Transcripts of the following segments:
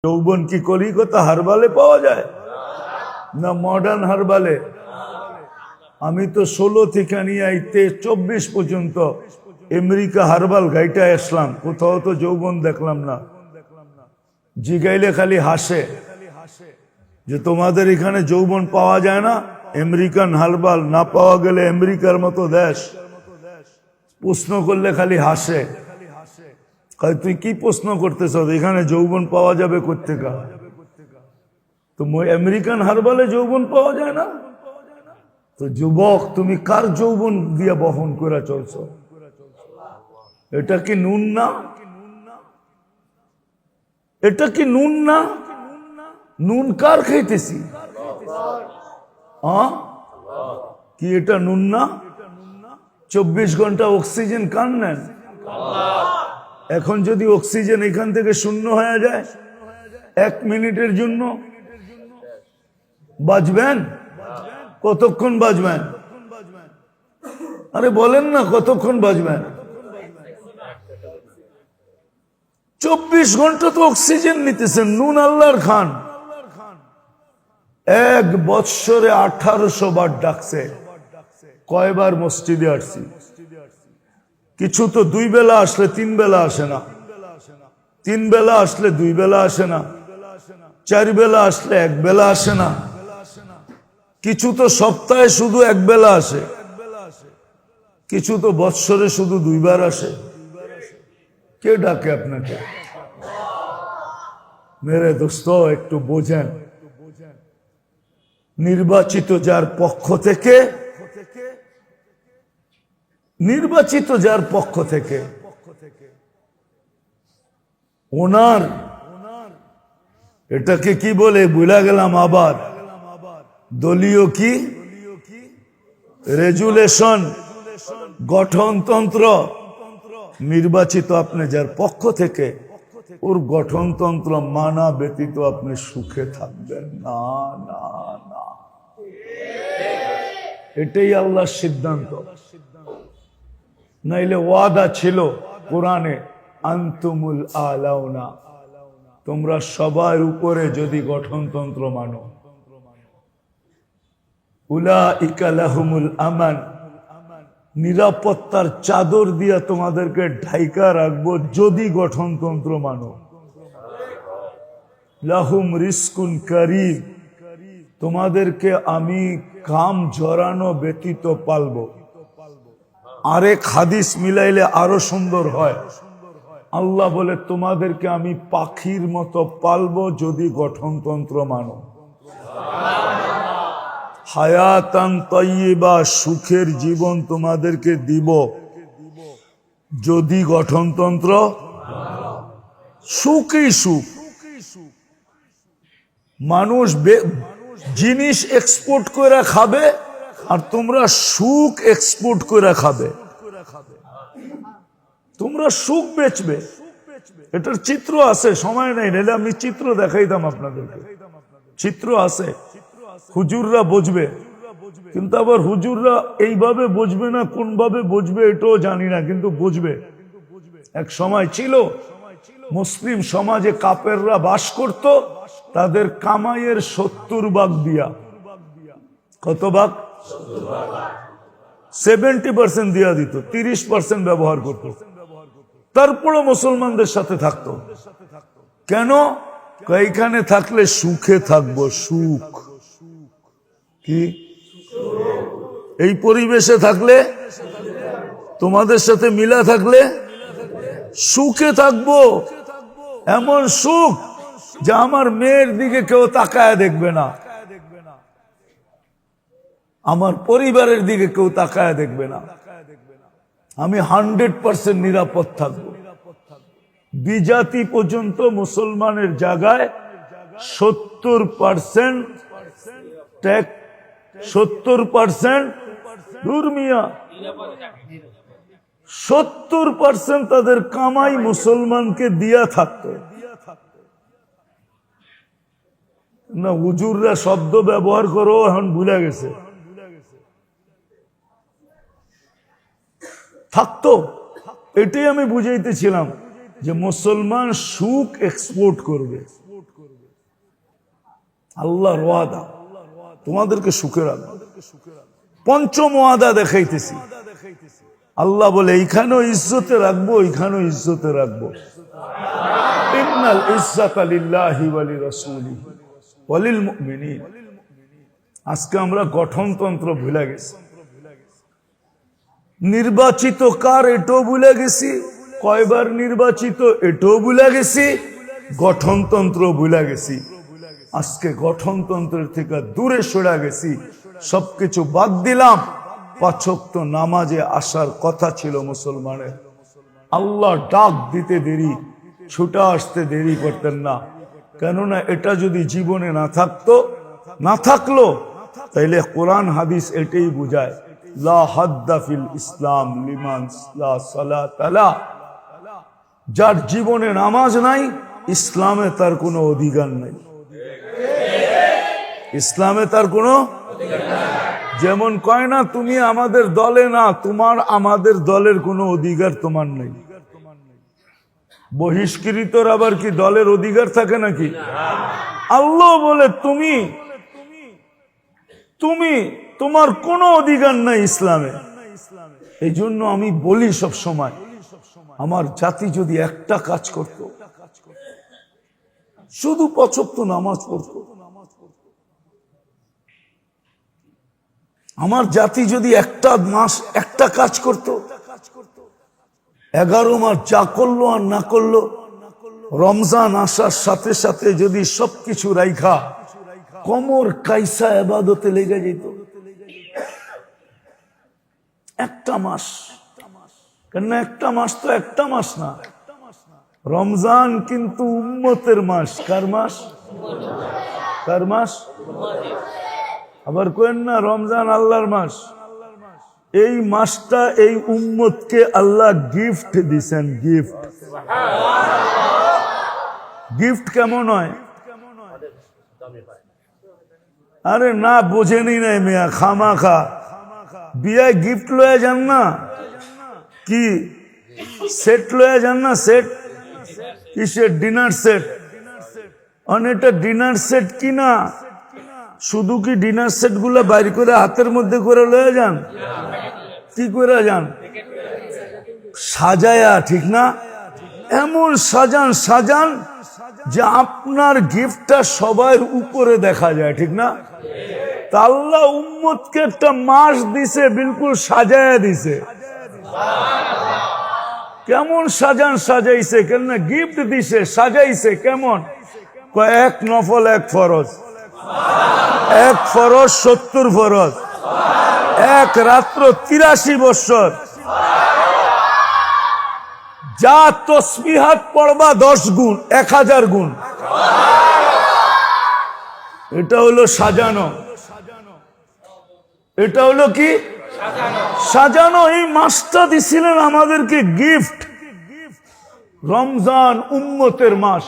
যৌবন কি কলিকতা হারবালে পাওয়া যায় না মডার্ন হারবালে? আমি তো 16 থেকে নিয়ে 24 পর্যন্ত আমেরিকা হারবাল গাইটা আসলাম, কোথাও তো যৌবন দেখলাম না। জিগাইলে খালি হাসে যে তোমাদের এখানে যৌবন পাওয়া যায় না, আমেরিকান হারবাল না পাওয়া গেলে আমেরিকার মতো দেশ। প্রশ্ন করলে খালি হাসে। তুই কি প্রশ্ন করতেছ, এখানে যৌবন পাওয়া যাবে কোত্থেকে? তো আমেরিকান হারবালে যৌবন পাওয়া যায় না? তো যুবক, তুমি কার যৌবন দিয়ে বহন করে চলছ? এটা কি নুন না? এটা কি নুন না? নুন কার খাইতেছি? কি এটা নুন না? 24 ঘন্টা অক্সিজেন কার নেন? এখন যদি অক্সিজেন এখান থেকে শূন্য হয়ে যায় 1 মিনিটের জন্য, বাঁচবেন? কতক্ষণ বাঁচবেন? আরে বলেন না, কতক্ষণ বাঁচবেন? 24 ঘন্টা তো অক্সিজেন নিতেছেন, নুন আল্লাহর খান। 1 বৎসরে 1800 বার ডাকছে। কয়বার মসজিদে আসছি? কিছু তো 2 বেলা আসলে 3 বেলা আসে না, 3 বেলা আসলে 2 বেলা আসে না, 4 বেলা আসলে 1 বেলা আসে না, কিছু তো সপ্তাহে শুধু 1 বেলা আসে, কিছু তো বৎসরে শুধু 2 বার আসে। কে ডাকে আপনাকে? মেরে দোস্ত, একটু বোঝেন। নির্বাচিত যার পক্ষ থেকে, নির্বাচিত যার পক্ষ থেকে ওনার এটাকে কি বলে ভুলা গেলাম আবার, দলীয় কি রেজুলেশন, গঠনতন্ত্র। নির্বাচিত আপনি যার পক্ষ থেকে, ওর গঠনতন্ত্র মানা ব্যতীত আপনি সুখে থাকবেন না, না না। এটাই আল্লাহর সিদ্ধান্ত। নাইলে ওয়াদা ছিল কোরআনে, আনতুমুল আলাউনা, তোমরা সবার উপরে যদি গঠনতন্ত্র মানো। উলাইকা লাহুমুল আমান, নিরাপত্তার চাদর দিয়া তোমাদেরকে ঢাইকা রাখবো যদি গঠনতন্ত্র মানো। লাহুম রিজকুন কারীম, তোমাদেরকে আমি কাম জড়ানো ব্যতীত পালবো। আরেক হাদিস মিলাইলে আরো সুন্দর হয়। আল্লাহ বলে তোমাদেরকে আমি পাখির মতো পালবো যদি গঠনতন্ত্র মানো। হায়াতান তাইয়্যিবা, সুখের জীবন তোমাদেরকে দিব যদি গঠনতন্ত্র। সুখই সুখ। মানুষ জিনিস এক্সপোর্ট করে খাবে, আর তোমরা সুখ এক্সপোর্ট করে খাবে। তোমরা সুখ বেচবে। এটার চিত্র আছে, সময় নেই, নাহলে আমি চিত্র দেখাইতাম আপনাদেরকে। চিত্র আছে, হুজুররা বুঝবে, কিন্তু আবার হুজুররা এইভাবে বুঝবে না, কোন ভাবে বুঝবে এটাও জানি না, কিন্তু বুঝবে। এক সময় ছিল মুসলিম সমাজে কাফেররা বাস করত, তাদের কামাইয়ের 70 ভাগ দিয়া। কত ভাগ? 70% দিয়া দিত, 30% ব্যবহার করত। তারপরে মুসলমানদের সাথে থাকতো। কেন? এইখানে থাকলে সুখে থাকবো। সুখ কি? এই পরিবেশে থাকলে, তোমাদের সাথে মিলা থাকলে সুখে থাকবো। এমন সুখ যে আমার মেয়ের দিকে কেউ তাকায় দেখবে না, আমার পরিবারের দিকে কেউ তাকায় দেখবে না। আমি 100% নিরাপদ থাকবো। বিজাতি পর্যন্ত মুসলমানের জায়গায় 70% ট্যাক্স, 70% দুর্মিয়া, 70% তাদের কামাই মুসলমানকে দিয়া থাকতো না। হুজুররা শব্দ ব্যবহার করো এখন ভুলে গেছে, থাকতো। এটাই আমি বুঝাইতেছিলাম যে মুসলমান সুখ এক্সপোর্ট করবে। আল্লাহর ওয়াদা তোমাদেরকে সুখে রাখবো। পঞ্চম ওয়াদা দেখাইতেছি। আল্লাহ বলে এইখানেও ইজ্জতে রাখবো, এইখানেও ইজ্জতে রাখবো। ইন্নাল ইজ্জাতা লিল্লাহি ওয়া লিরাসূলিহি ওয়া লিল মুমিনিন। আজকে আমরা গঠনতন্ত্র ভুলে গেছি, নির্বাচিত কার এটাও ভুলে গেছি, কয়বার নির্বাচিত এটাও ভুলে গেছি, গঠনতন্ত্র ভুলে গেছি। আজকে গঠনতন্ত্রের থেকে দূরে সরে গেছি, সবকিছু বাদ দিলাম। 5 ওয়াক্ত নামাজে আসার কথা ছিল মুসলমানের। আল্লাহ ডাক দিতে দেরি, ছুটে আসতে দেরি করতেন না। কেননা এটা যদি জীবনে না থাকলো তাইলে কোরআন হাদিস এটাই বুঝায়, লা হাদ্দা ফিল ইসলাম লিমান লা সালাতা লা। যার জীবনে নামাজ নাই, ইসলামে তার কোনো অধিকার নাই। ইসলামে তার কোনো যেমন কয় না তুমি আমাদের দলে না, তোমার আমাদের দলের কোনো অধিকার তোমার নেই। বহিষ্কৃতর আবার কি দলের অধিকার থাকে নাকি? আল্লাহ বলে তুমি তোমার কোনো অধিকার নাই ইসলামে। এই জন্য আমি বলি সব সময়, আমার জাতি যদি একটা কাজ করত, শুধু 5 ওয়াক্ত নামাজ পড়তো, আমার জাতি যদি একটা কাজ করত, 11 মাস যা করলো আর না করলো, রমজান আসার সাথে সাথে যদি সবকিছু রাইখা কোমর কাইসা ইবাদতে লেগে যেত, একটা মাস, কেন একটা মাস তো একটা মাস না। রমজান কিন্তু উম্মতের মাস। কার মাস? কার মাস? আবার কেন না রমজান আল্লাহর মাস। এই মাসটা এই উম্মতকে আল্লাহ গিফট দিছেন। গিফট কেমন হয়? আরে না বোঝেনি নাই মেয়া, খামাখা বিয়ায় গিফট লয়ে যান না, কি সেট লয়ে যান না, সেট কিসের? Dinner set. এটা ডিনার সেট কিনা শুধু কি ডিনার সেট গুলা বাইর করে হাতের মধ্যে করে লয়ে যান? কি করে যান? সাজায়া, ঠিক না? এমন সাজান যে আপনার গিফটটা সবার উপরে দেখা যায়, ঠিক না? তা আল্লাহ উম্মতকে একটা মাস দিছে, বিলকুল সাজায়া দিছে। কেমন সাজাইছে? কেন না গিফট দিছে, সাজাইছে কেমন? এক নফল, এক ফরজ, এক ফরজ 70 ফরজ, এক রাত্র 83 বৎসর, যা তসবিহাত পড়বা 10 গুণ, 1000 গুণ। এটা হলো সাজানো। এটা হলো কি সাজানো। এই মাসটা দিছিলেন আমাদেরকে গিফট। রমজান উম্মতের মাস।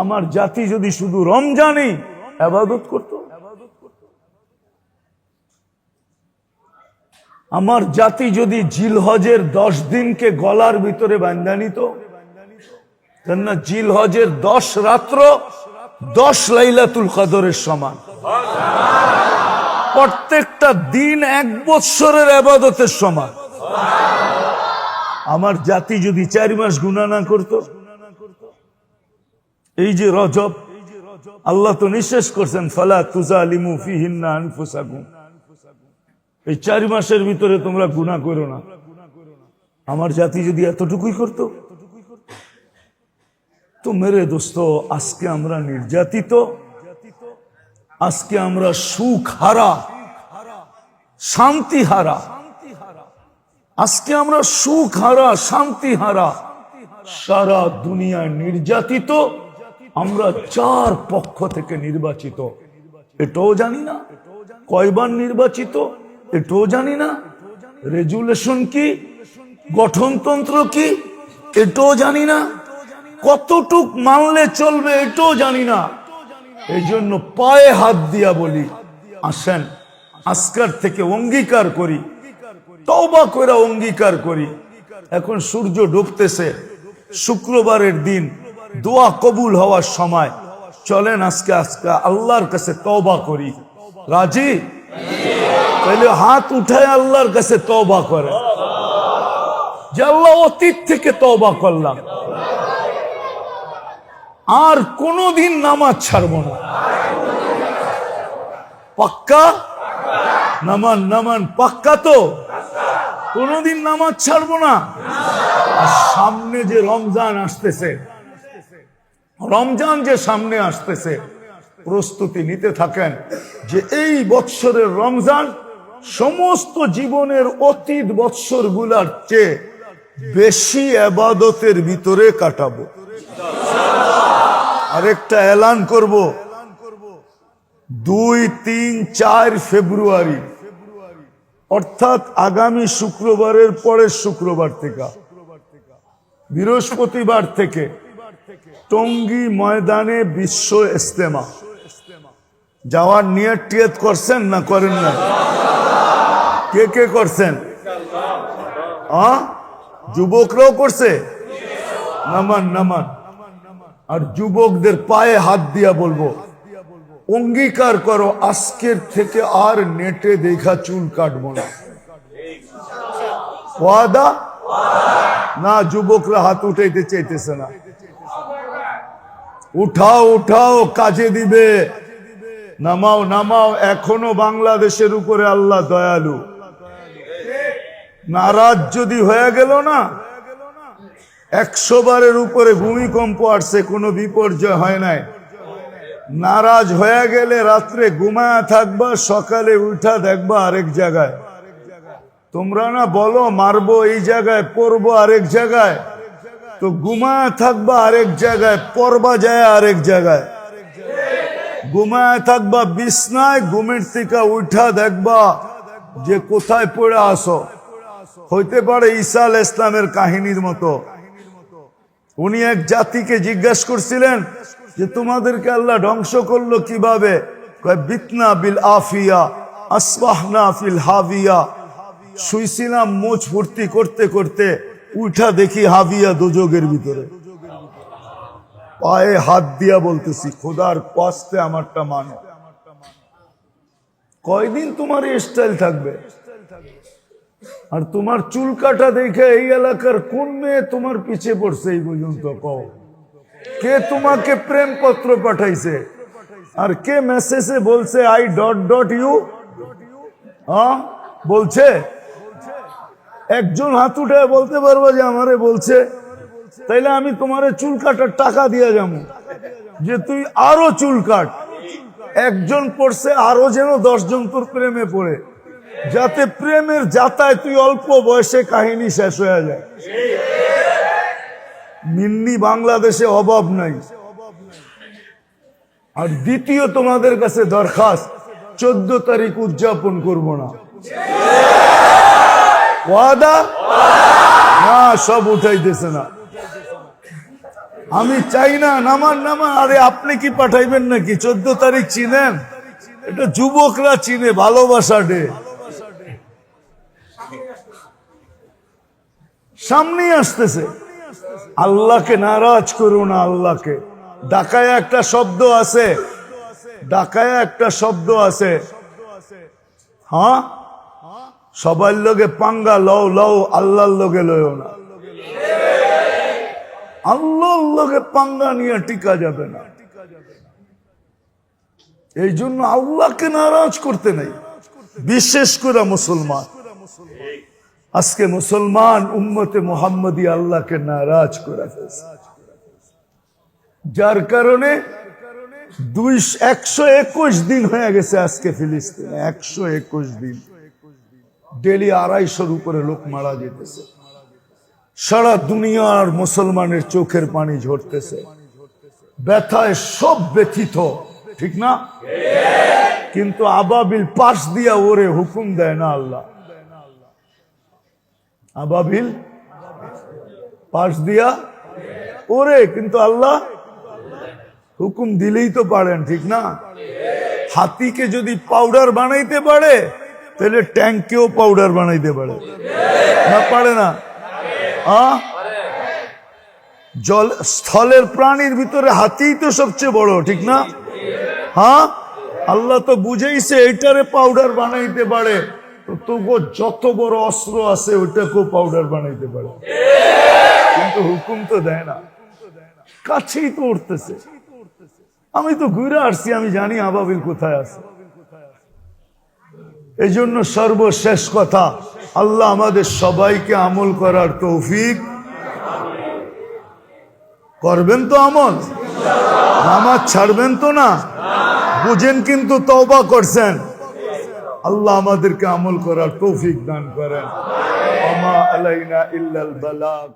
আমার জাতি যদি শুধু রমজানই ইবাদত করত, আমার জাতি যদি জিলহজের 10 দিনকে গলার ভিতরে বাঁধা নিত, কেননা জিলহজের 10 রাত্র 10 লাইলাতুল কদরের সমান। প্রত্যেকটা দিন 1 বৎসরের ইবাদতের সমান। আমার জাতি যদি 4 মাস গুনাহ না করত, এই যে রজব, আল্লাহ তো নিষেধ করছেন, ফালা তুজালিমু ফিহিন্না আনফুসাকুম, এই 4 মাসের ভিতরে তোমরা গুনাহ করো না। আমার জাতি যদি এতটুকুই করত, তো মেরে দোস্ত, আজকে আমরা নির্যাতিত, আজকে আমরা সুখ হারা, শান্তি হারা, আজকে আমরা সুখ হারা, শান্তি হারা, সারা দুনিয়া নির্যাতিত। আমরা 4 পক্ষ থেকে নির্বাচিত, এটাও জানি না। কয়বার নির্বাচিত এটাও জানি না। রেজুলেশন কি, গঠনতন্ত্র কি, এটাও জানি না। কতটুক মানলে চলবে এটাও জানি না। এই জন্য পায়ে হাত দিয়া বলি, আসেন আজকের থেকে অঙ্গীকার করি, তওবা করে অঙ্গীকার করি। এখন সূর্য ডুবতেছে, শুক্রবারের দিন, দোয়া কবুল হওয়ার সময়। চলেন আজকে আজকে আল্লাহর কাছে তওবা করি। রাজি? তাহলে হাত উঠায় আল্লাহর কাছে তওবা করে যে আল্লাহ অতীত থেকে তওবা করলাম, আর কোনদিন নামাজ ছাড়বো না। পাক্কা? নামান নামান পাক্কা তো? কোনদিন নামাজ ছাড়বো না। আর সামনে যে রমজান আসতেছে, রমজান যে সামনে আসতেছে, প্রস্তুতি নিতে থাকেন যে এই বৎসরের রমজান সমস্ত জীবনের অতীত বৎসর গুলার চেয়ে বেশি ইবাদতের ভিতরে কাটাবো। আরেকটা এলান করব, 2, 3, 4 ফেব্রুয়ারি অর্থাৎ আগামী শুক্রবারের পরের শুক্রবার থেকে, বৃহস্পতিবার থেকে টঙ্গী ময়দানে বিশ্ব ইজতেমা যাওয়ার নিয়ত টিয়ত করছেন না করেন না? কে কে করছেন? যুবকরাও করছে? নামান নামান। আর যুবকদের পায়ে হাত দিয়া বলবো, অঙ্গীকার করো আজকের থেকে আর নেটে দেখা চুল কাটবো না। ওয়াদা? না, যুবকরা হাত উঠাইতে চাইতেছে না। উঠাও উঠাও, কাজে দিবে। নামাও নামাও, এখনো বাংলাদেশের উপরে আল্লাহ দয়ালু। নারাজ যদি হয়ে গেল না, 100 বারের উপরে ভূমিকম্প আসছে, কোনো বিপর্যয় হয় নাই। নারাজ হয়ে গেলে রাত্রে ঘুমায়া থাকবা, সকালে উঠা দেখবা আরেক জায়গায়। তোমরা না বলো মারবো এই জায়গায়, পড়বো আরেক জায়গায়, তো ঘুমায়া থাকবা আরেক জায়গায়, পড়বা যায় আরেক জায়গায়। ঘুমায়া থাকবা বিছনায়, ঘুমের থেকে উঠা দেখবা যে কোথায় পড়ে আসো। হইতে পারে ঈসা আলাইহিস সালামের কাহিনীর মতো। উনি এক জাতিকে জিজ্ঞাসা করছিলেন যে তোমাদেরকে আল্লাহ ধ্বংস করলো কিভাবে? বিতনা বিল আফিয়া আসবাহনা ফিল হাবিয়া। শুইছিলাম মোচ ফুর্তি করতে করতে, উঠা দেখি হাবিয়া দোজগের ভিতরে। পায়ে হাত দিয়া বলতেছি, খোদার কষ্টে আমারটা মানো। কয়দিন তোমার এই স্টাইল থাকবে? আর তোমার চুল কাটা দেখে এই এলাকার কোন মেয়ে তোমার পিছে পড়ছে এই পর্যন্ত? কও, কে তোমাকে প্রেম পত্র পাঠাইছে? আর কে মেসেজে বলছে আই ডট ডট ইউ? বলছে? একজন হাত উঠে বলতে পারবো যে আমারে বলছে? তাইলে আমি তোমারে চুল কাটার টাকা দিয়া যাবো, যে তুই আরো চুল কাট। একজন পড়ছে, আরো যেন 10 জন তোর প্রেমে পড়ে, যাতে প্রেমের যাতায় তুই অল্প বয়সে কাহিনী শেষ হয়ে যায়। মিন্নি বাংলাদেশে অভাব নাই। আর দ্বিতীয় তোমাদের কাছে দরখাস্ত, 14 তারিখ উদযাপন করব না। ওয়াদা? না, সব উঠাইতেছে না। আমি চাই না। নামান নামান। আরে আপনি কি পাঠাইবেন নাকি? 14 তারিখ চিনেন? এটা যুবকরা চিনে, ভালোবাসা ডে। সামনে আসতেছে। আল্লাহকে নারাজ করো না। আল্লাহকে ডাকায় একটা শব্দ আছে, ডাকায় একটা শব্দ আছে। হ্যাঁ, সবার লোকে পাঙ্গা লও লও, আল্লাহর লোকে লও না। আল্লাহর লোকে পাঙ্গা নিয়ে টিকা যাবে না। এই জন্য আল্লাহকে নারাজ করতে নাই, বিশেষ করে মুসলমান। আজকে মুসলমান উম্মতে মুহাম্মদী আল্লাহকে নারাজ করে ফেলছে, যার কারণে 121 দিন হয়ে গেছে আজকে ফিলিস্তিনে। 121 দিন ডেলি 250-র উপরে লোক মারা যেতেছে। সারা দুনিয়ার মুসলমানের চোখের পানি ঝরতেছে, ব্যথায় সব ব্যথিত, ঠিক না? কিন্তু আবাবিল পাশ দিয়া ওরে হুকুম দেয় না আল্লাহ। আবাবিল পাশ দিয়া ওরে, কিন্তু আল্লাহ হুকুম দিলেই তো পারেন, ঠিক না? হাতিকে যদি পাউডার বানাইতে পারে, তাহলে ট্যাঙ্কেও পাউডার বানাইতে পারে না? পারে না? জল স্থলের প্রাণীর ভিতরে হাতিই তো সবচেয়ে বড়, ঠিক না? হ্যাঁ, আল্লাহ তো বুঝাইছে এইটারে পাউডার বানাইতে পারে, তো তবু যত বড় অস্ত্র আছে ওইটাকেও পাউডার বানাইতে পারে, কিন্তু হুকুম তো দেয় না, কাছেই তো উঠতেছে। আমি তো ঘুরে আসছি, আমি জানি আবাবিল কোথায় আছে। এই জন্য সর্বশেষ কথা, আল্লাহ আমাদের সবাইকে আমল করার তৌফিক করবেন তো। আমল, নামাজ ছাড়বেন তো না? বুঝেন কিন্তু তওবা করছেন। আল্লাহ আমাদেরকে আমল করার তৌফিক দান করেন। আমা আলাইনা ইল্লাল বালাগ।